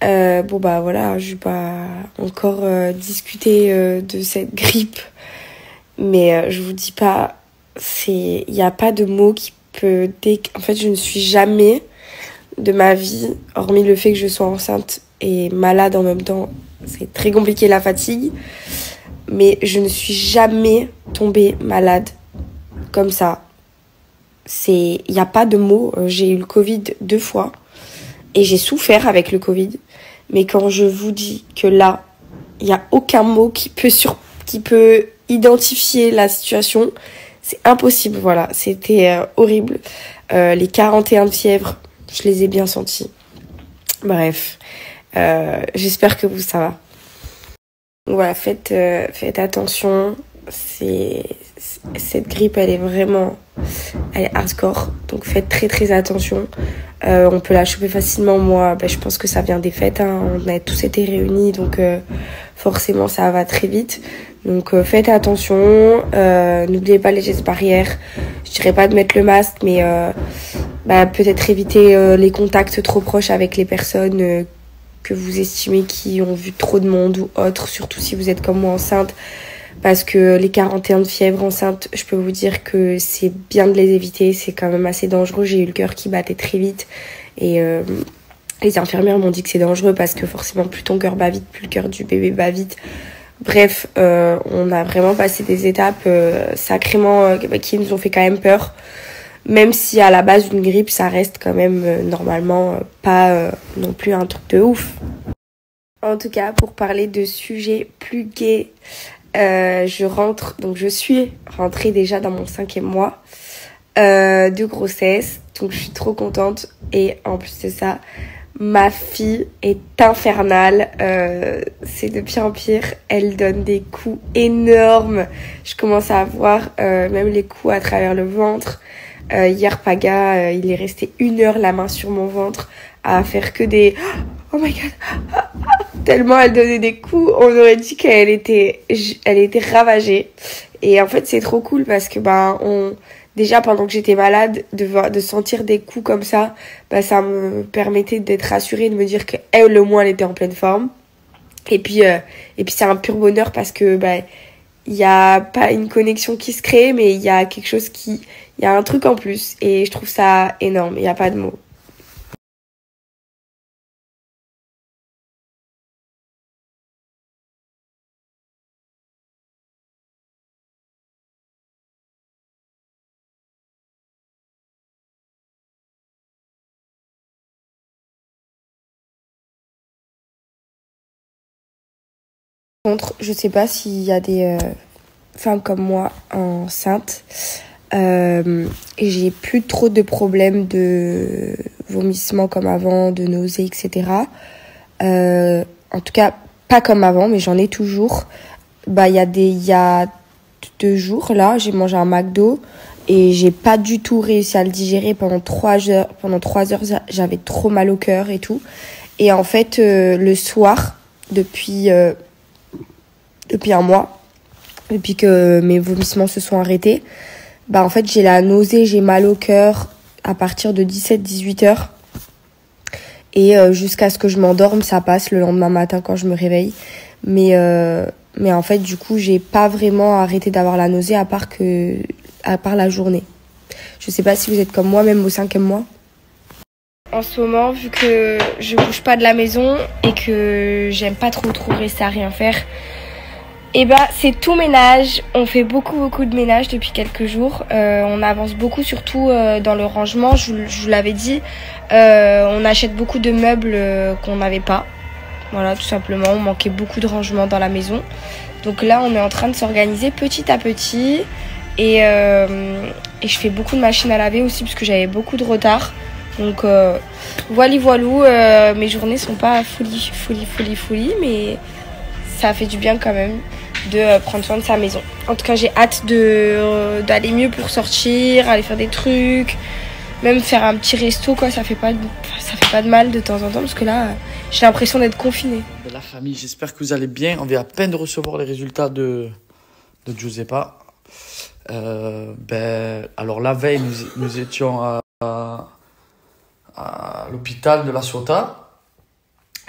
Bon bah voilà, je vais pas encore discuter de cette grippe, mais je vous dis pas, il y a pas de mot qui peut en fait, je ne suis jamais de ma vie, hormis le fait que je sois enceinte et malade en même temps, c'est très compliqué la fatigue, mais je ne suis jamais tombée malade comme ça. Il y a pas de mots. J'ai eu le Covid 2 fois et j'ai souffert avec le Covid. Mais quand je vous dis que là, il n'y a aucun mot qui peut identifier la situation, c'est impossible. Voilà, c'était horrible. Les 41 de fièvre, je les ai bien sentis. Bref, j'espère que ça va. Voilà, faites attention. Cette grippe, elle est hardcore. Donc faites très très attention. On peut la choper facilement. Moi, je pense que ça vient des fêtes. On a tous été réunis, donc forcément ça va très vite. Donc faites attention. N'oubliez pas les gestes barrières. Je dirais pas de mettre le masque, mais peut-être éviter les contacts trop proches avec les personnes que vous estimez qui ont vu trop de monde ou autre, surtout si vous êtes comme moi enceinte. Parce que les 41 de fièvre enceinte, je peux vous dire que c'est bien de les éviter. C'est quand même assez dangereux. J'ai eu le cœur qui battait très vite. Et les infirmières m'ont dit que c'est dangereux parce que forcément, plus ton cœur bat vite, plus le cœur du bébé bat vite. Bref, on a vraiment passé des étapes sacrément qui nous ont fait quand même peur. Même si à la base d'une grippe, ça reste quand même normalement pas non plus un truc de ouf. En tout cas, pour parler de sujets plus gais, je suis rentrée déjà dans mon 5e mois de grossesse, donc je suis trop contente. Et en plus de ça, ma fille est infernale, c'est de pire en pire, elle donne des coups énormes, je commence à avoir même les coups à travers le ventre. Hier, Paga, il est resté 1 heure la main sur mon ventre à faire que des oh my god, tellement elle donnait des coups, on aurait dit qu'elle était ravagée. Et en fait, c'est trop cool parce que déjà pendant que j'étais malade, de sentir des coups comme ça, ça me permettait d'être rassurée, de me dire qu'elle au moins elle était en pleine forme. Et puis c'est un pur bonheur parce que il y a pas une connexion qui se crée, mais il y a il y a un truc en plus et je trouve ça énorme, il y a pas de mots. Par contre, je sais pas s'il y a des femmes comme moi enceintes. Et j'ai plus trop de problèmes de vomissements comme avant, de nausées, etc. En tout cas, pas comme avant, mais j'en ai toujours. Il y a 2 jours, là, j'ai mangé un McDo et j'ai pas du tout réussi à le digérer pendant 3 heures. Pendant 3 heures, j'avais trop mal au cœur et tout. Et en fait, le soir, depuis un mois, depuis que mes vomissements se sont arrêtés, en fait, j'ai la nausée, j'ai mal au cœur à partir de 17-18 heures. Et jusqu'à ce que je m'endorme, ça passe le lendemain matin quand je me réveille. Mais en fait, du coup, j'ai pas vraiment arrêté d'avoir la nausée à part la journée. Je sais pas si vous êtes comme moi, même au 5e mois. En ce moment, vu que je bouge pas de la maison et que j'aime pas trop rester à rien faire, c'est tout ménage. On fait beaucoup de ménage depuis quelques jours. On avance beaucoup, surtout dans le rangement. Je vous l'avais dit, on achète beaucoup de meubles qu'on n'avait pas. Voilà, tout simplement. On manquait beaucoup de rangement dans la maison. Donc là, on est en train de s'organiser petit à petit. Et je fais beaucoup de machines à laver aussi parce que j'avais beaucoup de retard. Donc voilou. Mes journées sont pas folie, mais ça fait du bien quand même de prendre soin de sa maison. En tout cas, j'ai hâte d'aller mieux pour sortir, aller faire des trucs, même faire un petit resto, quoi. Ça fait pas de mal de temps en temps parce que là, j'ai l'impression d'être confinée. La famille, j'espère que vous allez bien. On vient à peine de recevoir les résultats de Giuseppa. Alors la veille, nous étions à l'hôpital de La Ciotat.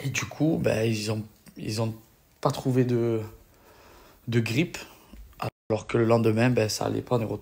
Et du coup, ben, ils ont pas trouvé de grippe, alors que le lendemain, ben, ça allait pas, on est retourné